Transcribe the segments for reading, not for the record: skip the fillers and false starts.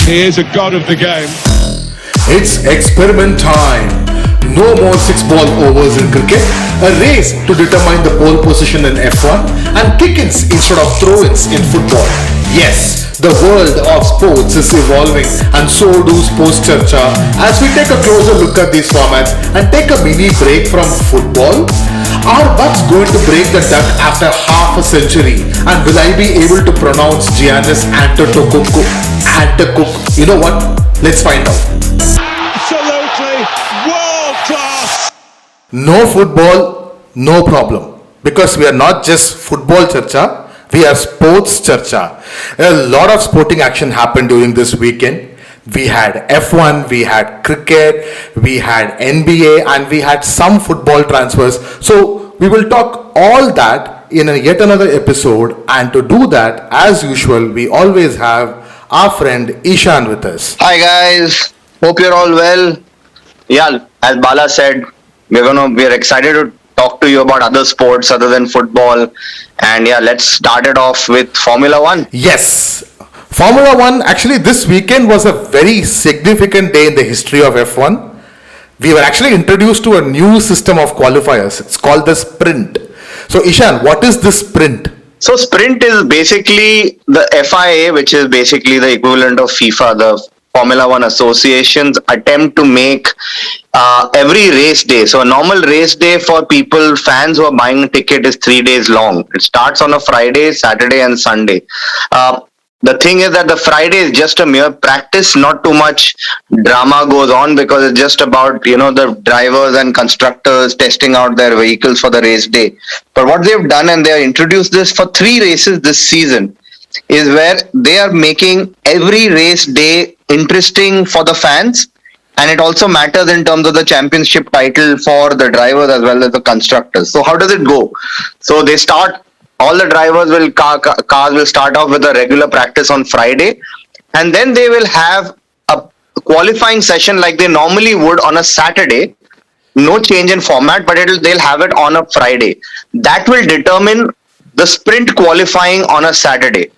He is a god of the game. It's experiment time. No more 6-ball overs in cricket. A race to determine the pole position in F1 and kick-ins instead of throw-ins in football. Yes, the world of sports is evolving and so do Sports Charcha as we take a closer look at these formats and take a mini break from football. Are Bucks going to break the duck after half a century? And will I be able to pronounce Giannis Antetokokooo? You know what? Let's find out. Absolutely world class. No football, no problem. Because we are not just football Charcha, we are Sports Charcha. A lot of sporting action happened during this weekend. We had F1, we had cricket, we had NBA, and we had some football transfers. So we will talk all that in yet another episode. And to do that, as usual, we always have our friend Ishan with us. Hi guys, hope you're all well. Yeah, as Bala said, we're excited to talk to you about other sports other than football. And yeah, let's start it off with Formula One. Yes, Formula One, actually this weekend was a very significant day in the history of F1. We were actually introduced to a new system of qualifiers. It's called the sprint. So Ishan, what is the sprint? So sprint is basically the FIA, which is basically the equivalent of FIFA, the Formula One Association's attempt to make every race day. So a normal race day for people, fans who are buying a ticket is 3 days long. It starts on a Friday, Saturday and Sunday. The thing is that the Friday is just a mere practice, not too much drama goes on because it's just about, the drivers and constructors testing out their vehicles for the race day. But what they've done, and they have introduced this for 3 races this season, is where they are making every race day interesting for the fans. And it also matters in terms of the championship title for the drivers as well as the constructors. So how does it go? So they start, all the drivers cars will start off with a regular practice on Friday. And then they will have a qualifying session like they normally would on a Saturday. No change in format, but they'll have it on a Friday. That will determine the sprint qualifying on a Saturday.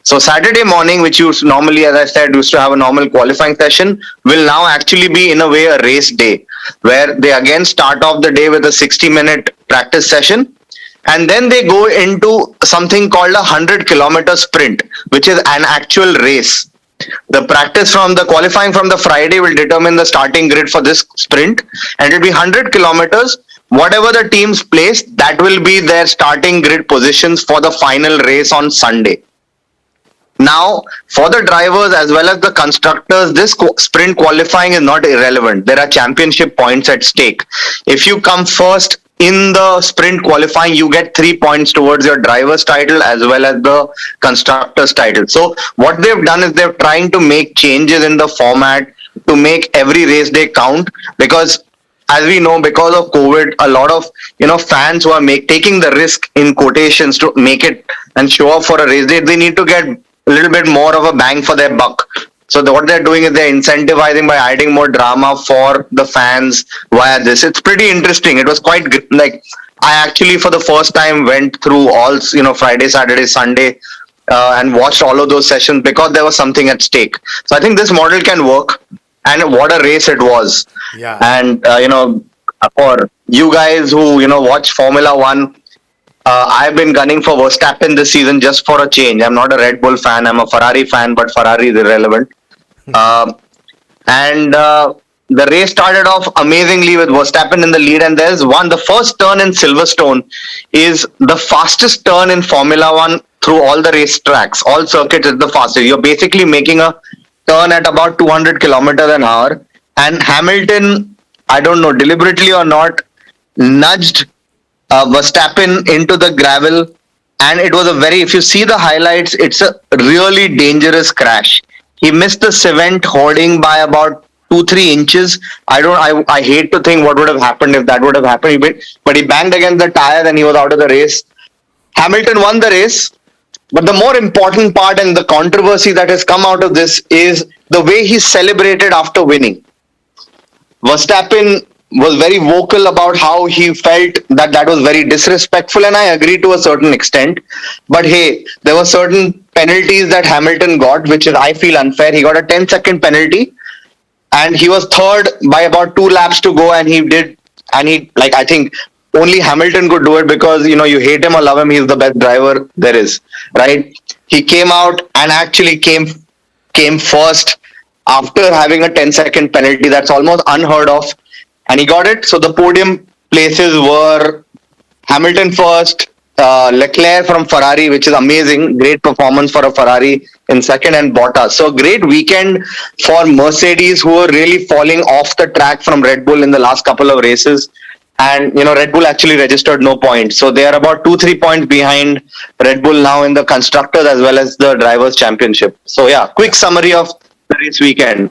So Saturday morning, which you normally, as I said, used to have a normal qualifying session, will now actually be in a way a race day, where they again start off the day with a 60-minute practice session. And then they go into something called a 100-kilometer sprint, which is an actual race. The practice from the qualifying from the Friday will determine the starting grid for this sprint. And it will be 100 kilometers. Whatever the teams place, that will be their starting grid positions for the final race on Sunday. Now, for the drivers as well as the constructors, this sprint qualifying is not irrelevant. There are championship points at stake. If you come first in the sprint qualifying, you get 3 points towards your driver's title as well as the constructor's title. So what they've done is they're trying to make changes in the format to make every race day count, because as we know, because of COVID, a lot of fans who are taking the risk in quotations to make it and show up for a race day, they need to get a little bit more of a bang for their buck. So what they're doing is they're incentivizing by adding more drama for the fans via this. It's pretty interesting. It was quite I actually for the first time went through all Friday, Saturday, Sunday and watched all of those sessions because there was something at stake. So I think this model can work, and what a race it was. Yeah. And for you guys who watch Formula One, I've been gunning for Verstappen this season just for a change. I'm not a Red Bull fan. I'm a Ferrari fan, but Ferrari is irrelevant. The race started off amazingly with Verstappen in the lead, and the first turn in Silverstone is the fastest turn in Formula One through all the race tracks. All circuits is the fastest. You're basically making a turn at about 200 kilometers an hour, and Hamilton, I don't know, deliberately or not, nudged Verstappen into the gravel, and it was if you see the highlights, it's a really dangerous crash. He missed the cement hoarding by about 2-3 inches. I hate to think what would have happened if that would have happened, but he banged against the tire and he was out of the race. Hamilton won the race, but the more important part and the controversy that has come out of this is the way he celebrated after winning. Verstappen was very vocal about how he felt that was very disrespectful, and I agree to a certain extent. But hey, there were certain penalties that Hamilton got, which is I feel unfair. He got a 10-second penalty, and he was third by about 2 laps to go, and I think only Hamilton could do it because you hate him or love him, he's the best driver there is, right? He came out and actually came first after having a 10-second penalty. That's almost unheard of, and he got it. So the podium places were Hamilton first, Leclerc from Ferrari, which is amazing, great performance for a Ferrari, in second, and Bottas. So great weekend for Mercedes, who were really falling off the track from Red Bull in the last couple of races. And Red Bull actually registered no points, so they are about 2-3 points behind Red Bull now in the constructors as well as the drivers' championship. So yeah, quick summary of the race weekend.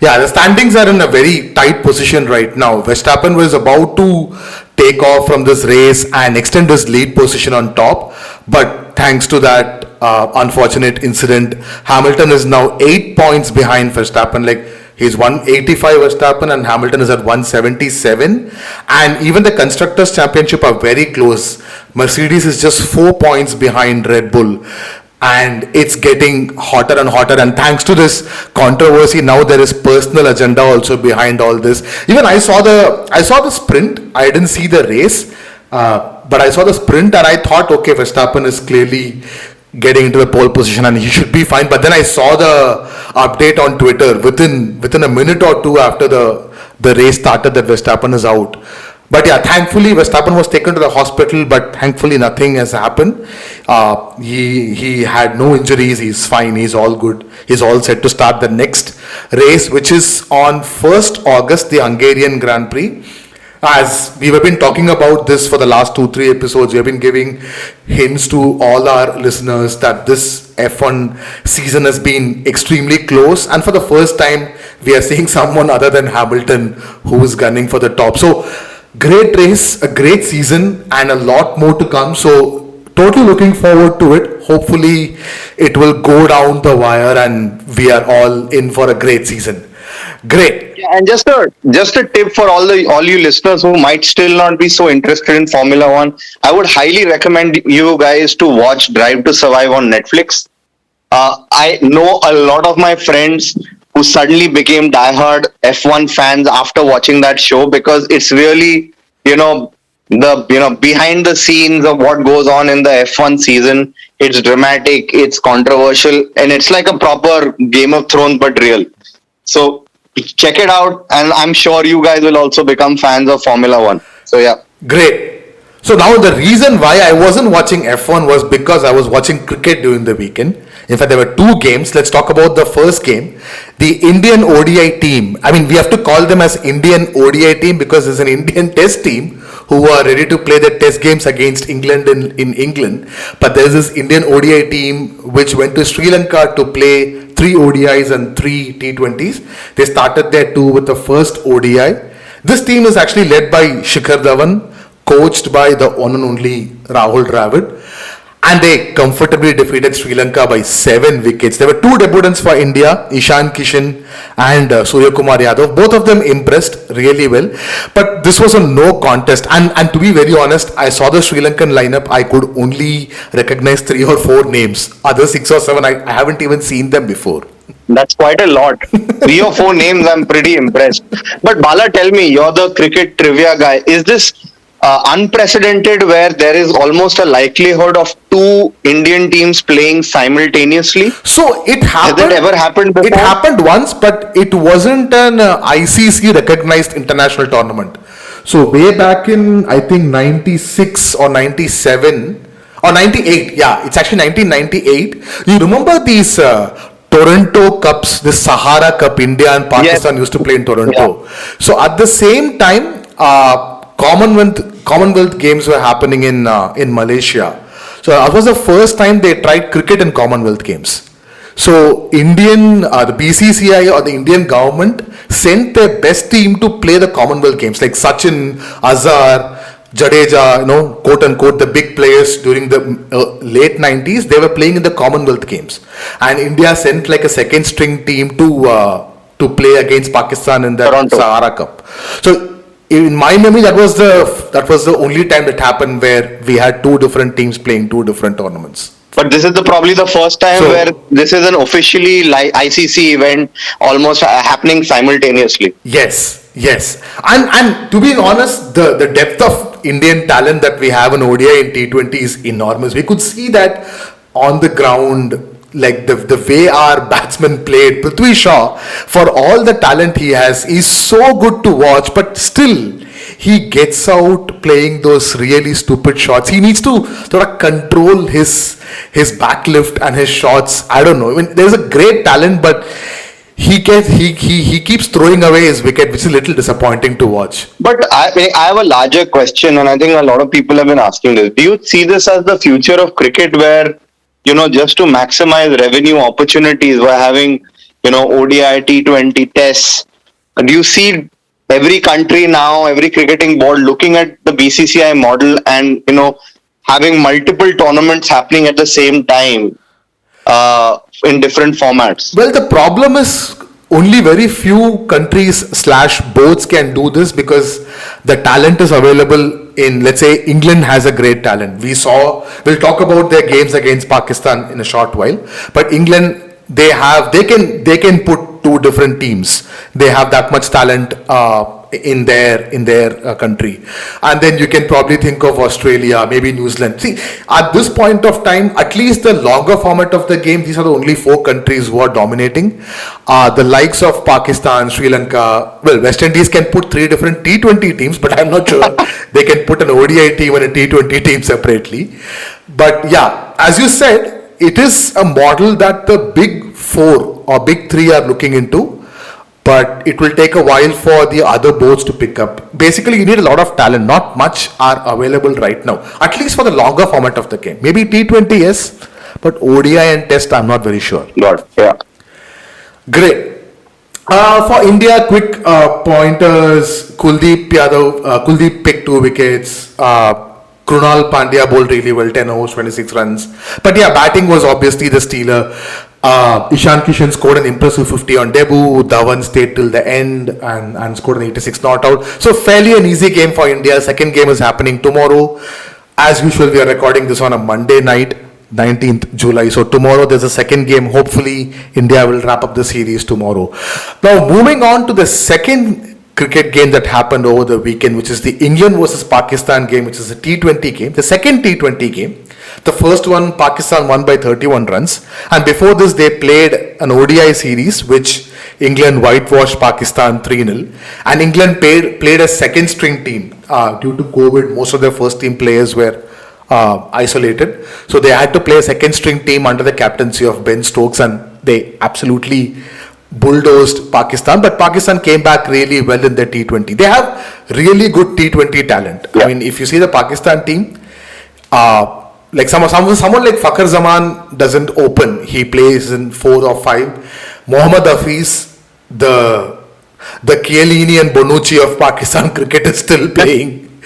Yeah, the standings are in a very tight position right now. Verstappen was about to take off from this race and extend his lead position on top, but thanks to that unfortunate incident, Hamilton is now 8 points behind Verstappen. Like, he's 185 Verstappen and Hamilton is at 177. And even the Constructors' Championship are very close. Mercedes is just 4 points behind Red Bull. And it's getting hotter and hotter. And thanks to this controversy, now there is personal agenda also behind all this. Even I saw the sprint. I didn't see the race, but I saw the sprint and I thought, okay, Verstappen is clearly getting into the pole position and he should be fine. But then I saw the update on Twitter within a minute or two after the race started that Verstappen is out. But yeah, thankfully Verstappen was taken to the hospital, but thankfully nothing has happened. He had no injuries. He's fine. He's all good. He's all set to start the next race, which is on 1st August, the Hungarian Grand Prix. As we have been talking about this for the last 2-3 episodes, we have been giving hints to all our listeners that this F1 season has been extremely close, and for the first time we are seeing someone other than Hamilton who is gunning for the top. So great race, a great season, and a lot more to come. So totally looking forward to it. Hopefully it will go down the wire and we are all in for a great season. Great. Yeah, and just a tip for all you listeners who might still not be so interested in Formula One. I would highly recommend you guys to watch Drive to Survive on Netflix. I know a lot of my friends who suddenly became diehard F1 fans after watching that show, because it's really, the behind the scenes of what goes on in the F1 season. It's dramatic, it's controversial, and it's like a proper Game of Thrones but real. So check it out, and I'm sure you guys will also become fans of Formula One. So yeah. Great. So now the reason why I wasn't watching F1 was because I was watching cricket during the weekend. In fact, there were 2 games. Let's talk about the first game. The Indian ODI team. I mean, we have to call them as Indian ODI team because it's an Indian test team who are ready to play their test games against England in England. But there's this Indian ODI team which went to Sri Lanka to play 3 ODIs and 3 T20s. They started their tour with the first ODI. This team is actually led by Shikhar Dhawan, coached by the one and only Rahul Dravid. And they comfortably defeated Sri Lanka by 7 wickets. There were 2 debutants for India, Ishan Kishan and Surya Kumar Yadav. Both of them impressed really well. But this was a no contest. And to be very honest, I saw the Sri Lankan lineup. I could only recognize 3 or 4 names. Other 6 or 7, I haven't even seen them before. That's quite a lot. 3 or 4 names, I'm pretty impressed. But Bala, tell me, you're the cricket trivia guy. Is this unprecedented where there is almost a likelihood of 2 Indian teams playing simultaneously? So it happened. Has it ever happened before? It happened once, but it wasn't an ICC recognized international tournament. So way back in, I think 96 or 97 or 98. Yeah, it's actually 1998. You remember these Toronto Cups, the Sahara Cup, India and Pakistan used to play in Toronto. Yeah. So at the same time, Commonwealth Games were happening in Malaysia. So that was the first time they tried cricket in Commonwealth Games. So the BCCI or the Indian government sent their best team to play the Commonwealth Games, like Sachin, Azhar, Jadeja, quote unquote, the big players during the late 90s. They were playing in the Commonwealth Games, and India sent like a second string team to play against Pakistan in the Sahara Cup. So in my memory, that was the only time that happened where we had two different teams playing two different tournaments. But this is probably the first time where this is an officially ICC event almost happening simultaneously. Yes, and to be honest, the depth of Indian talent that we have in ODI and T20 is enormous. We could see that on the ground, like the way our batsman played. Prithvi Shaw, for all the talent he has, is so good to watch, but still he gets out playing those really stupid shots. He needs to sort of control his backlift and his shots. I don't know. I mean, there's a great talent, but he keeps throwing away his wicket, which is a little disappointing to watch. But I have a larger question, and I think a lot of people have been asking this. Do you see this as the future of cricket, where, just to maximize revenue opportunities by having, ODI, T20 tests? Do you see every country now, every cricketing board looking at the BCCI model and, having multiple tournaments happening at the same time in different formats? Well, the problem is only very few countries / boards can do this because the talent is available in, let's say, England has a great talent. We'll talk about their games against Pakistan in a short while, but England, they can put two different teams. They have that much talent in their country. And then you can probably think of Australia, maybe New Zealand. See, at this point of time, at least the longer format of the game, these are the only 4 countries who are dominating. The likes of Pakistan, Sri Lanka, West Indies can put 3 different T20 teams, but I'm not sure they can put an ODI team and a T20 team separately. But yeah, as you said, it is a model that the big 4 or big 3 are looking into. But it will take a while for the other boards to pick up. Basically, you need a lot of talent. Not much are available right now, at least for the longer format of the game. Maybe T20, yes, but ODI and Test, I'm not very sure. Yeah. Great. For India, quick pointers. Kuldeep picked 2 wickets. Krunal Pandya bowled really well, 10 overs, 26 runs. But yeah, batting was obviously the stealer. Ishan Kishan scored an impressive 50 on debut. Dhawan stayed till the end and scored an 86 not out. So fairly an easy game for India. Second game is happening tomorrow. As usual, we are recording this on a Monday night, 19th July. So tomorrow there's a second game. Hopefully India will wrap up the series tomorrow. Now moving on to the second cricket game that happened over the weekend, which is the England versus Pakistan game, which is a T20 game. The second T20 game. The first one, Pakistan won by 31 runs. And before this, they played an ODI series, which England whitewashed Pakistan 3-0. And England played a second string team. Due to COVID, most of their first team players were isolated. So they had to play a second string team under the captaincy of Ben Stokes, and they absolutely bulldozed Pakistan. But Pakistan came back really well in their T20. They have really good T20 talent. Yeah. I mean, if you see the Pakistan team, like someone like Fakhar Zaman doesn't open. He plays in 4 or 5. Mohammad Hafiz, the Chiellini and Bonucci of Pakistan cricket, is still playing.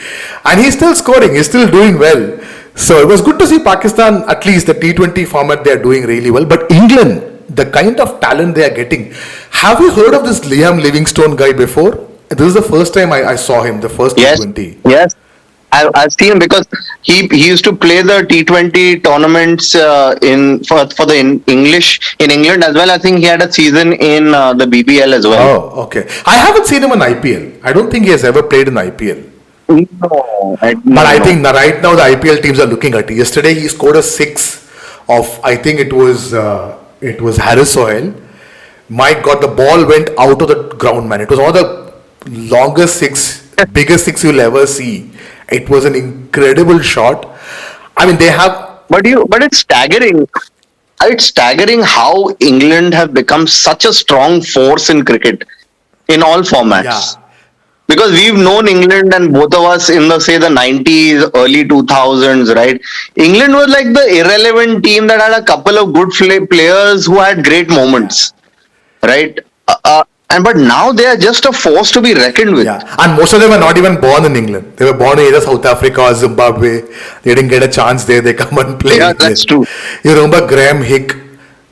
And he's still scoring. He's still doing well. So it was good to see Pakistan, at least the T20 format, they're doing really well. But England, the kind of talent they are getting. Have you heard of this Liam Livingstone guy before? This is the first time I saw him, the first T20. Yes. I've seen him because he used to play the T20 tournaments for the English in England as well. I think he had a season in the BBL as well. Oh, okay. I haven't seen him in IPL. I don't think he has ever played in IPL. No. But I think right now the IPL teams are looking at it. Yesterday he scored a 6 of, I think it was Harris Sohail. My God, the ball went out of the ground, man. It was one of the longest 6, biggest 6 you'll ever see. It was an incredible shot. I mean, they have... But it's staggering. It's staggering how England have become such a strong force in cricket, in all formats. Yeah. Because we've known England, and both of us in the 90s, early 2000s, right? England was like the irrelevant team that had a couple of good players who had great moments, right? But now they are just a force to be reckoned with. Yeah, and most of them are not even born in England. They were born in either South Africa or Zimbabwe. They didn't get a chance there. They come and play. Yeah, that's true. You remember Graham Hick?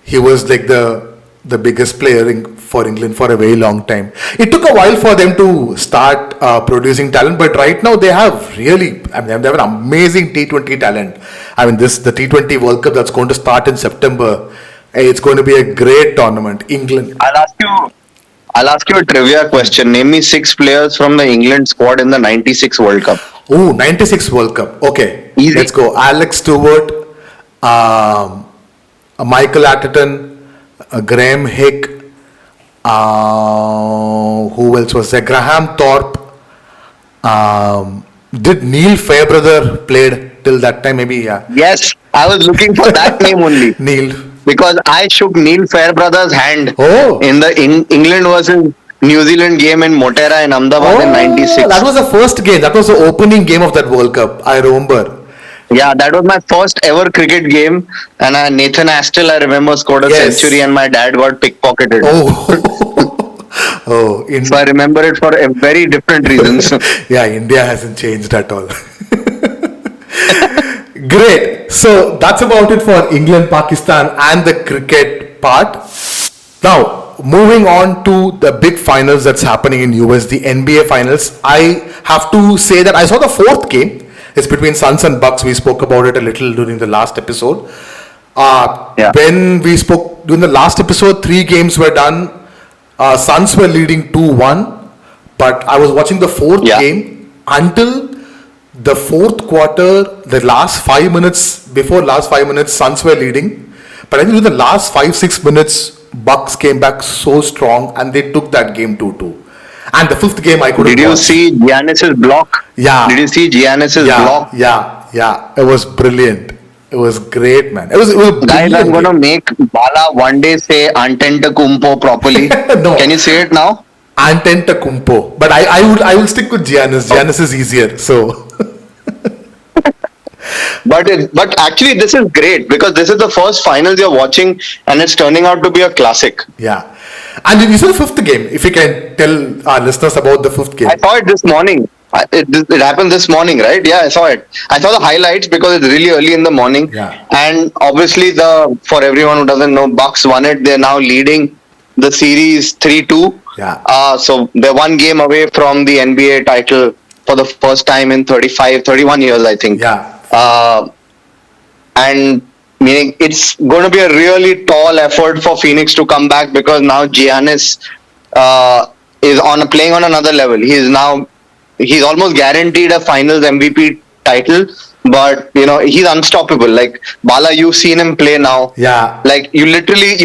He was like the biggest player for England for a very long time. It took a while for them to start producing talent, but right now they have really, I mean, they have an amazing T20 talent. I mean, the T20 World Cup that's going to start in September, it's going to be a great tournament. England. I'll ask you a trivia question. Name me 6 players from the England squad in the 96 World Cup. Oh, 96 World Cup. Okay, Easy. let's go. Alex Stewart, Michael Atherton, Graham Hick, who else was there? Graham Thorpe. Did Neil Fairbrother played till that time? Maybe, yeah. Yes, I was looking for that name only. Neil. Because I shook Neil Fairbrother's hand in the England versus New Zealand game in Motera in Ahmedabad in 96. That was the first game. That was the opening game of that World Cup. I remember. Yeah, that was my first ever cricket game. And Nathan Astle, I remember, scored a century and my dad got pickpocketed. So I remember it for very different reasons. Yeah, India hasn't changed at all. Great. So that's about it for England, Pakistan and the cricket part. Now, moving on to the big finals that's happening in US, the NBA finals. I have to say that I saw the 4th game. It's between Suns and Bucks. We spoke about it a little during the last episode. When we spoke during the last episode, 3 games were done. Suns were leading 2-1. But I was watching the 4th game until the 4th quarter, the last 5 minutes, before last 5 minutes, Suns were leading. But I think in the last 5-6 minutes, Bucks came back so strong and they took that game 2-2. And the 5th game I couldn't watch. Did you see Giannis's block? Yeah. Did you see Giannis's block? Yeah. It was brilliant. It was great, man. It was Guys, I'm going to make Bala one day say Antetokounmpo properly. No. Can you say it now? Antetokounmpo. But I will stick with Giannis. Giannis is easier. So... But actually this is great because this is the first finals you're watching and it's turning out to be a classic. Yeah. And you saw the 5th game. If you can tell our listeners about the 5th game. I saw it this morning. It happened this morning, right? Yeah, I saw it. I saw the highlights because it's really early in the morning. Yeah. And obviously for everyone who doesn't know, Bucks won it. They're now leading the series 3-2. Yeah. So they're 1 game away from the NBA title for the first time in 31 years, I think. Yeah. And meaning it's going to be a really tall effort for Phoenix to come back because now Giannis is playing on another level. He's almost guaranteed a Finals MVP title, but he's unstoppable. Like Bala, you've seen him play now. Yeah. Like you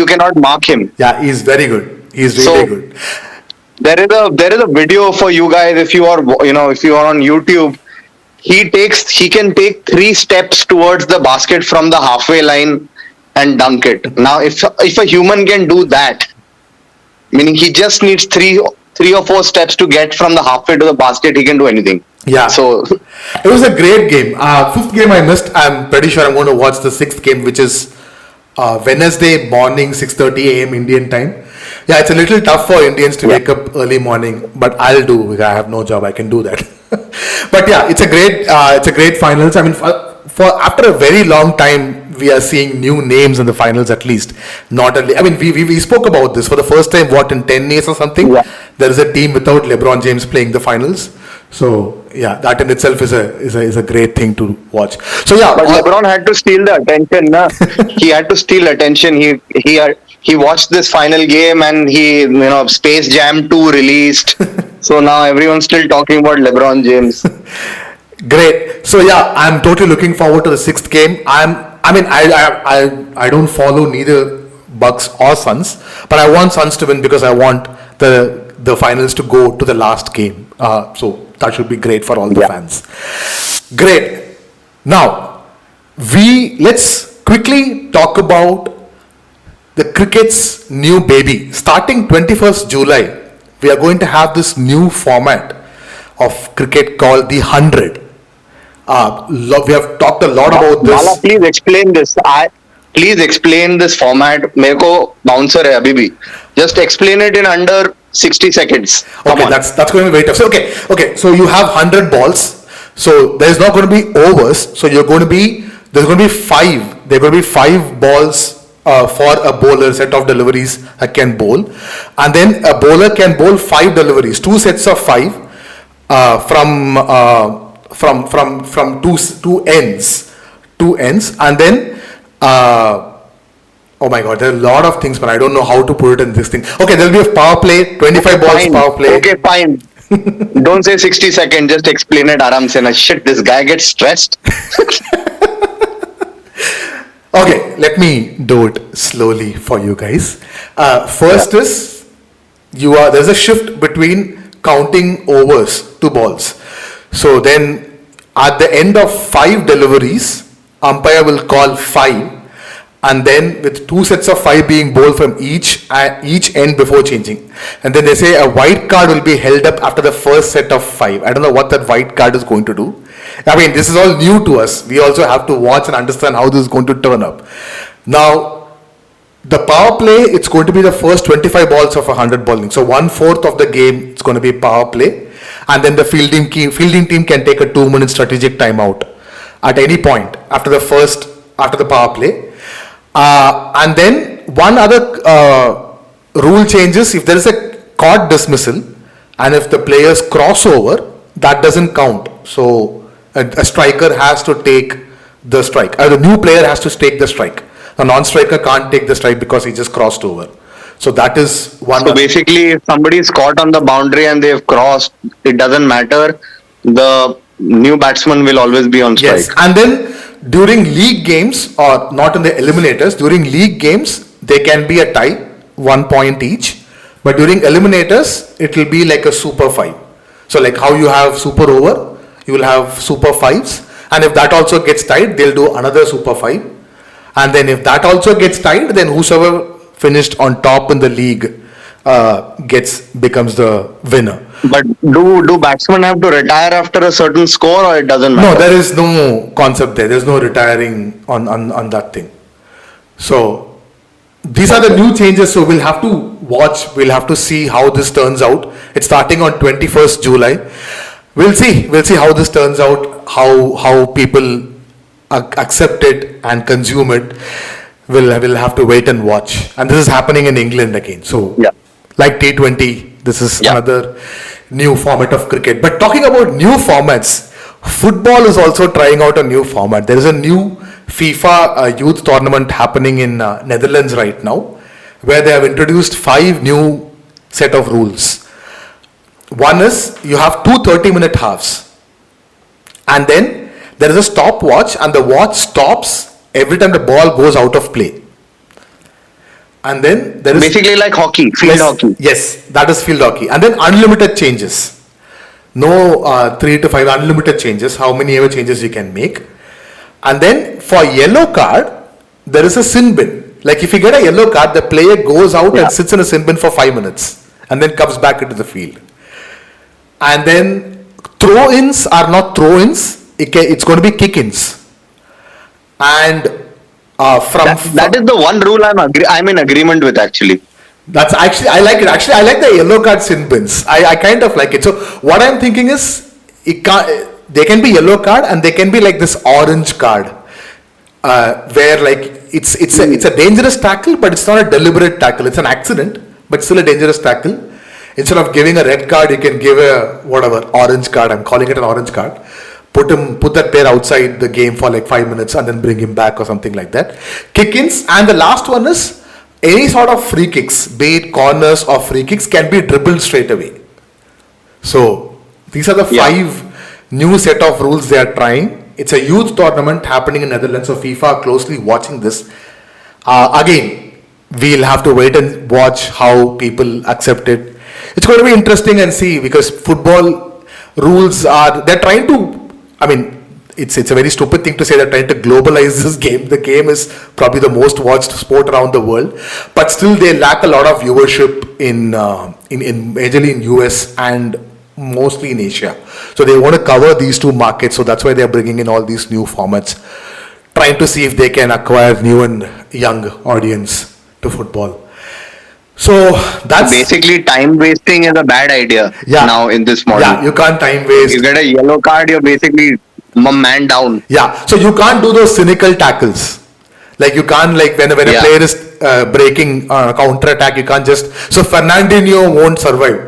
cannot mark him. Yeah, he's very good. He's really good. There is a video for you guys if you are on YouTube. He can take 3 steps towards the basket from the halfway line and dunk it. Now, if a human can do that, meaning he just needs 3 or 4 steps to get from the halfway to the basket, he can do anything. Yeah. So it was a great game. 5th game I missed. I'm pretty sure I'm going to watch the 6th game, which is Wednesday morning, 6:30 a.m. Indian time. Yeah, it's a little tough for Indians to wake up early morning, but I'll do because I have no job. I can do that. But yeah, it's a great finals. I mean, for after a very long time, we are seeing new names in the finals at least. We spoke about this for the first time. In 10 years or something? Yeah. There is a team without LeBron James playing the finals. So yeah, that in itself is a great thing to watch. So yeah, but LeBron had to steal the attention. He had to steal attention. He watched this final game and Space Jam 2 released. So now everyone's still talking about LeBron James. Great. So yeah, I'm totally looking forward to the 6th game. I don't follow neither Bucks or Suns, but I want Suns to win because I want the finals to go to the last game. So that should be great for all the fans. Great. Now let's quickly talk about the cricket's new baby. Starting 21st July, we are going to have this new format of cricket called the 100. We have talked a lot about this. Bala, please explain this. Please explain this format. मेरे को bouncer है अभी भी. Just explain it in under 60 seconds. Okay, that's going to be very tough. So, okay. So you have 100 balls. So there's not going to be overs. So there's going to be 5. There are going to be 5 balls for a bowler, set of deliveries can bowl, and then a bowler can bowl 5 deliveries, 2 sets of 5 from two ends, and then oh my god, there are a lot of things, but I don't know how to put it in this thing. Okay, there'll be a power play, 25 balls Fine. power play. Okay, fine. Don't say 60 seconds, just explain it aram se na. Shit, this guy gets stressed. Okay, let me do it slowly for you guys. First is there's a shift between counting overs to balls. So then at the end of 5 deliveries, umpire will call 5, and then with 2 sets of 5 being bowled from each end before changing. And then they say a white card will be held up after the first set of 5. I don't know what that white card is going to do. I mean, this is all new to us. We also have to watch and understand how this is going to turn up. Now, the power play, it's going to be the first 25 balls of 100 bowling. So 1/4 of the game, it's going to be power play. And then the fielding team can take a 2-minute strategic timeout at any point after the power play. And then one other rule changes: if there is a caught dismissal and if the players cross over, that doesn't count. So a striker has to take the strike. The new player has to take the strike. A non-striker can't take the strike because he just crossed over. So that is one. So basically, if somebody is caught on the boundary and they've crossed, it doesn't matter. The new batsman will always be on strike. Yes, and then during league games, or not in the eliminators, during league games, there can be a tie, 1 point each. But during eliminators, it will be like a super 5. So like how you have super over, you will have super 5s. And if that also gets tied, they'll do another super 5. And then if that also gets tied, then whosoever finished on top in the league becomes the winner. But do batsmen have to retire after a certain score, or it doesn't matter? No, there is no concept there. There's no retiring on that thing. So these are the new changes. So we'll have to watch. We'll have to see how this turns out. It's starting on 21st July. We'll see how this turns out. How people accept it and consume it. We'll have to wait and watch. And this is happening in England again. So like T20, this is another new format of cricket. But talking about new formats, football is also trying out a new format. There is a new FIFA youth tournament happening in Netherlands right now, where they have introduced 5 new set of rules. One is you have 2 30-minute halves, and then there is a stopwatch, and the watch stops every time the ball goes out of play. And then there is basically like hockey, field hockey. Yes, that is field hockey. And then unlimited changes. No 3 to 5 unlimited changes, how many ever changes you can make. And then for yellow card, there is a sin bin. Like if you get a yellow card, the player goes out and sits in a sin bin for 5 minutes and then comes back into the field. And then throw-ins are not throw-ins, it's going to be kick-ins. And that is the one rule I'm in agreement with, actually. That's actually, I like it. Actually, I like the yellow card sin bins. I kind of like it. So what I'm thinking is, they can be yellow card and they can be like this orange card, where like it's a dangerous tackle, but it's not a deliberate tackle. It's an accident, but still a dangerous tackle. Instead of giving a red card, you can give a orange card. I'm calling it an orange card. Put that player outside the game for like 5 minutes and then bring him back or something like that. Kick-ins, and the last one is any sort of free kicks, be it corners or free kicks, can be dribbled straight away. So these are the 5 new set of rules they are trying. It's a youth tournament happening in Netherlands, so FIFA are closely watching this. Again, we'll have to wait and watch how people accept it. It's going to be interesting and see, because football rules they're trying to, I mean, it's a very stupid thing to say they're trying to globalize this game. The game is probably the most watched sport around the world, but still they lack a lot of viewership in majorly in US and mostly in Asia. So they want to cover these 2 markets. So that's why they're bringing in all these new formats, trying to see if they can acquire new and young audience to football. So that's basically time wasting is a bad idea now in this model. Yeah, you can't time waste. You get a yellow card, you're basically man down. Yeah, so you can't do those cynical tackles. Like you can't when a player is breaking counter attack, you can't just so Fernandinho won't survive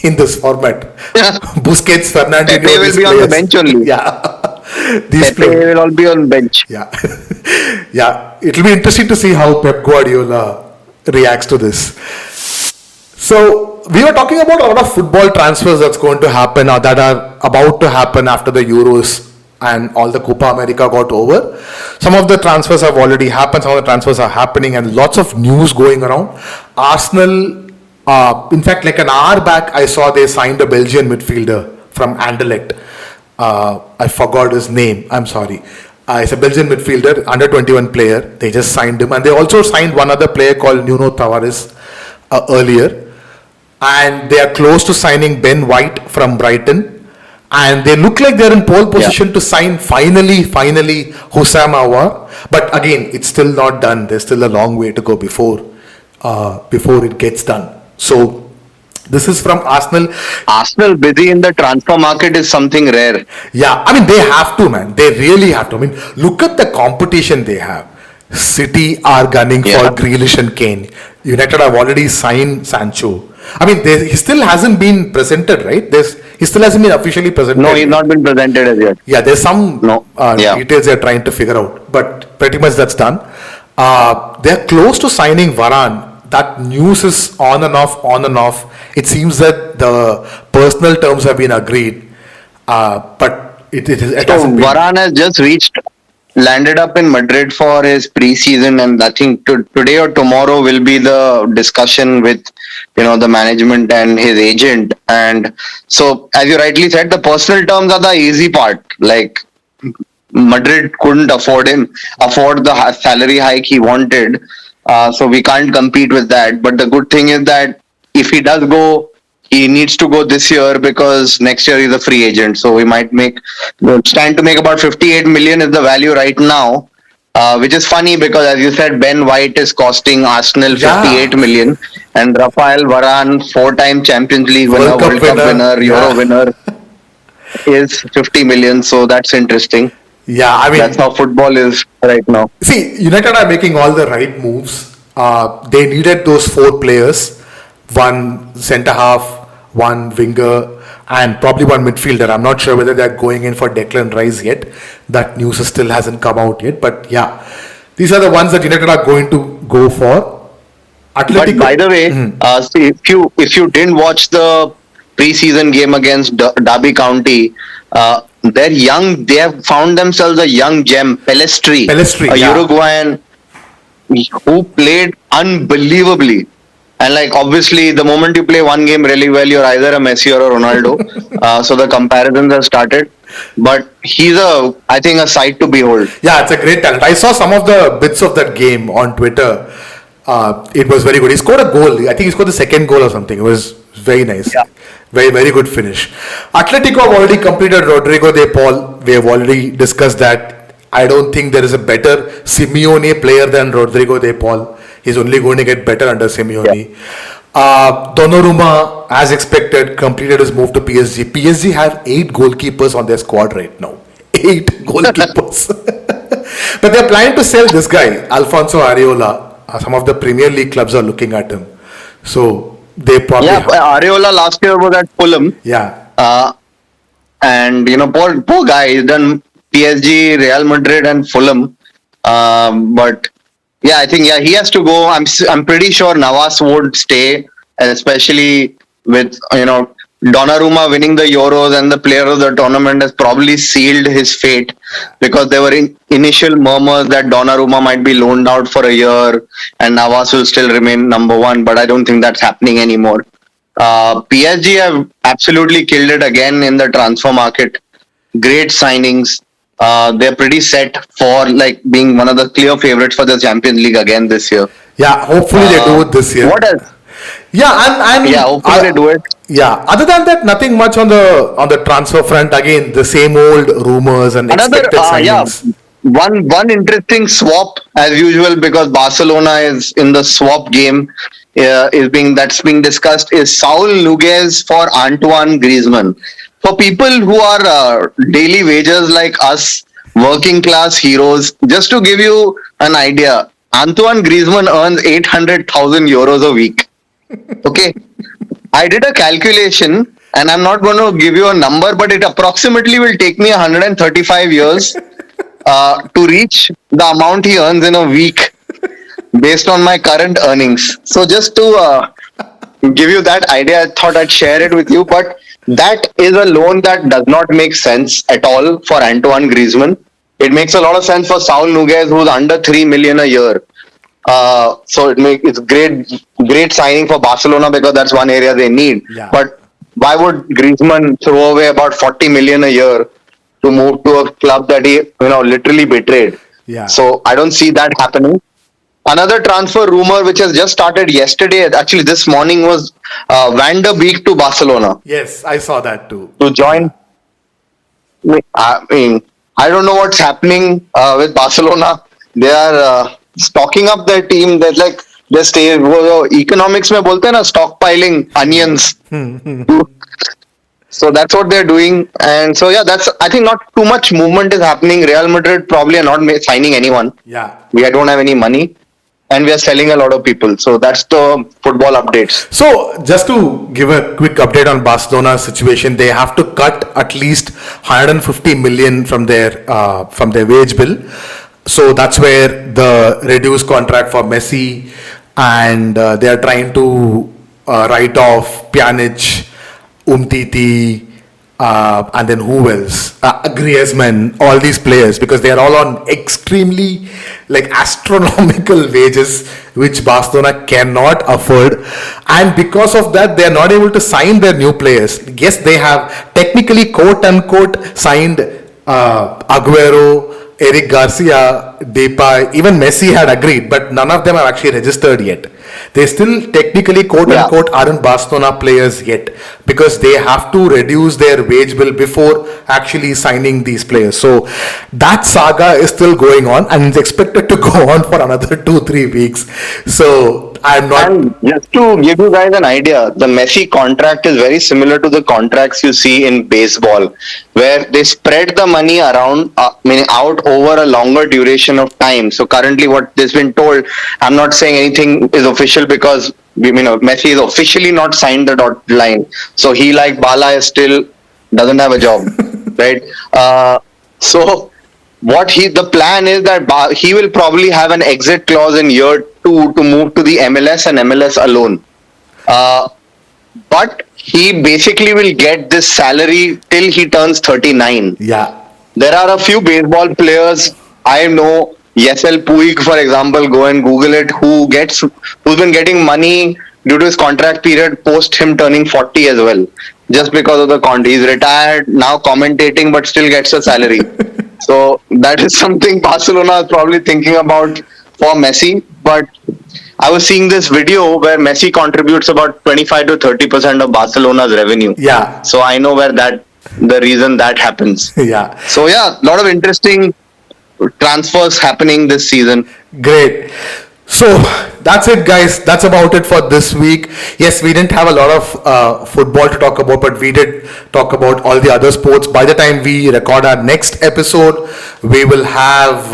in this format. Busquets, Fernandinho, Pepe will be on the bench only. These Pepe will all be on bench. Yeah. Yeah. It'll be interesting to see how Pep Guardiola reacts to this. So we were talking about a lot of football transfers that's going to happen or that are about to happen after the Euros and all the Copa America got over. Some of the transfers have already happened. Some of the transfers are happening and lots of news going around. Arsenal, in fact, like an hour back, I saw they signed a Belgian midfielder from Anderlecht. I forgot his name. I'm sorry. It's a Belgian midfielder, under 21 player. They just signed him. And they also signed one other player called Nuno Tavares earlier. And they are close to signing Ben White from Brighton. And they look like they're in pole position to sign finally Hussam Aouar. But again, it's still not done. There's still a long way to go before it gets done. So this is from Arsenal. Arsenal busy in the transfer market is something rare. Yeah, I mean, they have to, man. They really have to. I mean, look at the competition they have. City are gunning for Grealish and Kane. United have already signed Sancho. I mean, he still hasn't been presented, right? He still hasn't been officially presented. No, he's not been presented as yet. Yeah, there's some details they're trying to figure out. But pretty much that's done. They're close to signing Varane. That news is on and off. It seems that the personal terms have been agreed. But it hasn't been. Varane has just landed up in Madrid for his preseason, and I think today or tomorrow will be the discussion with the management and his agent. And so, as you rightly said, the personal terms are the easy part. Like Madrid couldn't afford the salary hike he wanted, so we can't compete with that. But the good thing is that if he does go, he needs to go this year because next year he's a free agent. So we might stand to make about 58 million is the value right now, which is funny because, as you said, Ben White is costing Arsenal 58 million, and Rafael Varane, 4-time Champions League winner, World Cup winner, Euro winner, is 50 million. So that's interesting. Yeah, I mean, that's how football is right now. See, United are making all the right moves. They needed those 4 players, one centre half, one winger, and probably one midfielder. I'm not sure whether they're going in for Declan Rice yet. That news still hasn't come out yet. But yeah, these are the ones that United are going to go for. But by the way, see, if you didn't watch the preseason game against Derby County, they're young. They have found themselves a young gem, Pelestri, a Uruguayan who played unbelievably. And obviously, the moment you play one game really well, you're either a Messi or a Ronaldo. So the comparisons have started. But he's I think, a sight to behold. Yeah, it's a great talent. I saw some of the bits of that game on Twitter. It was very good. He scored a goal. I think he scored the second goal or something. It was very nice. Yeah. Very, very good finish. Atletico have already completed Rodrigo de Paul. We have already discussed that. I don't think there is a better Simeone player than Rodrigo de Paul. He's only going to get better under Simeone. Donnarumma, as expected, completed his move to PSG. PSG have 8 goalkeepers on their squad right now. 8 goalkeepers. But they're planning to sell this guy, Alfonso Areola. Some of the Premier League clubs are looking at him. So they probably... Yeah, Areola last year was at Fulham. Yeah. And, poor guy. He's done PSG, Real Madrid and Fulham. But... yeah, I think he has to go. I'm pretty sure Navas won't stay, especially with Donnarumma winning the Euros and the player of the tournament has probably sealed his fate because there were initial murmurs that Donnarumma might be loaned out for a year and Navas will still remain number 1, but I don't think that's happening anymore. PSG have absolutely killed it again in the transfer market. Great signings. They're pretty set for being one of the clear favorites for the Champions League again this year. Yeah, hopefully they do it this year. What else? Yeah, hopefully they do it. Yeah, other than that, nothing much on the transfer front. Again, the same old rumors and expected signings. One interesting swap as usual because Barcelona is in the swap game. That's being discussed is Saul Niguez for Antoine Griezmann. For people who are daily wagers like us, working class heroes. Just to give you an idea, Antoine Griezmann earns 800,000 euros a week. Okay. I did a calculation, and I'm not going to give you a number, but it approximately will take me 135 years to reach the amount he earns in a week based on my current earnings. So just to give you that idea, I thought I'd share it with you. But that is a loan that does not make sense at all for Antoine Griezmann. It makes a lot of sense for Saul Niguez, who's under 3 million a year. So it's great signing for Barcelona because that's one area they need. Yeah. But why would Griezmann throw away about 40 million a year to move to a club that he literally betrayed? Yeah. So I don't see that happening. Another transfer rumor which has just started yesterday, actually this morning, was Van der Beek to Barcelona Yes, I saw that too. to join. I mean, I don't know what's happening with Barcelona. They are stocking up their team. They're like economics में बोलते हैं ना, stockpiling onions. So that's what they're doing. And so yeah, I think not too much movement is happening. Real Madrid probably are not signing anyone. Yeah. We don't have any money, and we are selling a lot of people. So that's the football updates. So just to give a quick update on Barcelona's situation, they have to cut at least 150 million from their wage bill. So that's where the reduced contract for Messi, and they are trying to write off Pjanic, Umtiti, and then who else? Griezmann, all these players, because they are all on extremely astronomical wages, which Barcelona cannot afford. And because of that, they are not able to sign their new players. Yes, they have technically quote unquote signed Aguero, Eric Garcia, Depay, even Messi had agreed, but none of them have actually registered yet. They still technically quote unquote aren't Barcelona players yet, because they have to reduce their wage bill before actually signing these players. So that saga is still going on, and it's expected to go on for another 2-3 weeks. So I'm not. And just to give you guys an idea, the Messi contract is very similar to the contracts you see in baseball, where they spread the money around, out over a longer duration of time. So currently, what has been told, I'm not saying anything is official because Messi is officially not signed the dotted line. So he, like Bala, is still doesn't have a job, right? So the plan is that he will probably have an exit clause in year 2 to move to the MLS and MLS alone. But he basically will get this salary till he turns 39. Yeah. There are a few baseball players I know, Yesel Puig, for example, go and Google it, who's been getting money due to his contract period post him turning 40 as well, just because of the contract. He's retired, now commentating, but still gets a salary. So that is something Barcelona is probably thinking about for Messi. But I was seeing this video where Messi contributes about 25 to 30% of Barcelona's revenue. Yeah. So I know where the reason that happens. Yeah. So yeah, a lot of interesting transfers happening this season. Great. So that's it, guys. That's about it for this week. Yes, we didn't have a lot of football to talk about, but we did talk about all the other sports. By the time we record our next episode, we will have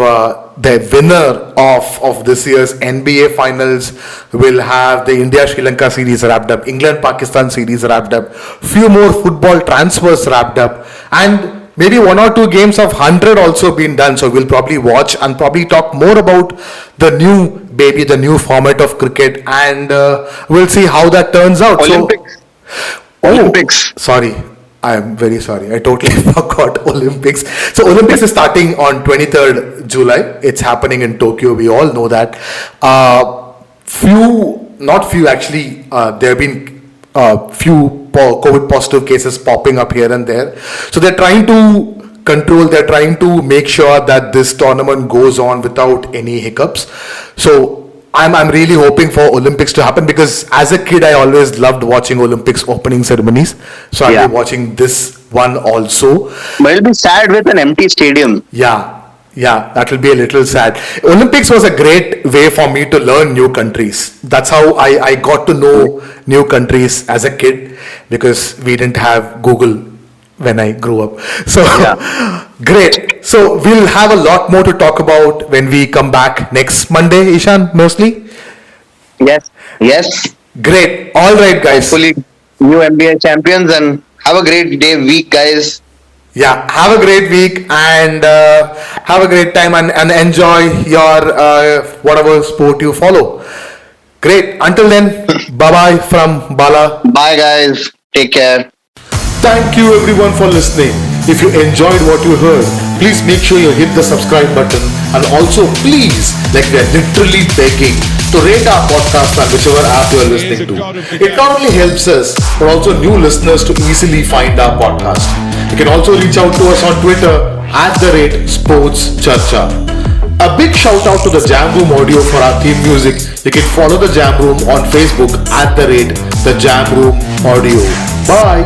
the winner of this year's NBA finals. We'll have the India-Sri Lanka series wrapped up, England-Pakistan series wrapped up, few more football transfers wrapped up, and maybe 1 or 2 games of 100 also been done. So we'll probably watch and probably talk more about the new format of cricket, and we'll see how that turns out. Olympics. Olympics. Sorry. I'm very sorry. I totally forgot Olympics. So Olympics is starting on 23rd July. It's happening in Tokyo. We all know that. There have been few COVID positive cases popping up here and there. So they're trying to control, they're trying to make sure that this tournament goes on without any hiccups. So I'm really hoping for Olympics to happen, because as a kid I always loved watching Olympics opening ceremonies. So I'll be watching this one also. But it'll be sad with an empty stadium. Yeah, that will be a little sad. Olympics was a great way for me to learn new countries. That's how I got to know new countries as a kid, because we didn't have Google when I grew up. So Yeah. great. So we'll have a lot more to talk about when we come back next Monday, Ishan, mostly. Yes. Yes. Great. All right, guys. Hopefully, new NBA champions, and have a great week, guys. Yeah, have a great week and have a great time and enjoy your whatever sport you follow. Great. Until then, bye bye from Bala. Bye, guys. Take care. Thank you everyone for listening. If you enjoyed what you heard, please make sure you hit the subscribe button and also please, like we are literally begging, to rate our podcast on whichever app you are listening to. It not only helps us, but also new listeners to easily find our podcast. You can also reach out to us on Twitter @Sports Charcha. A big shout out to the Jam Room Audio for our theme music. You can follow the Jam Room on Facebook @The Jam Room Audio. Bye.